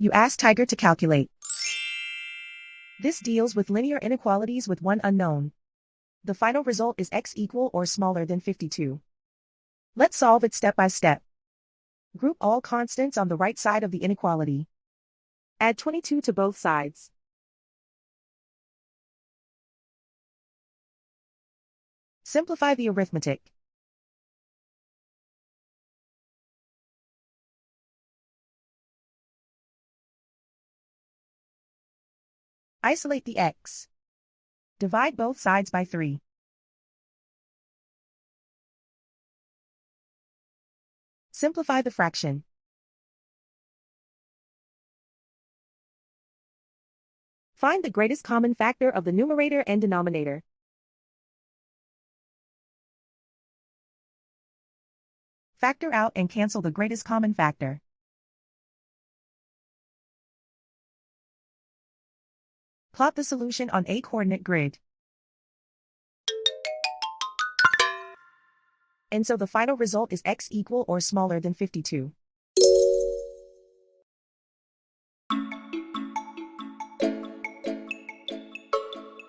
You ask Tiger to calculate. This deals with linear inequalities with one unknown. The final result is x equal or smaller than 52. Let's solve it step by step. Group all constants on the right side of the inequality. Add 22 to both sides. Simplify the arithmetic. Isolate the x. Divide both sides by 3. Simplify the fraction. Find the greatest common factor of the numerator and denominator. Factor out and cancel the greatest common factor. Plot the solution on a coordinate grid. And so the final result is x equal or smaller than 52.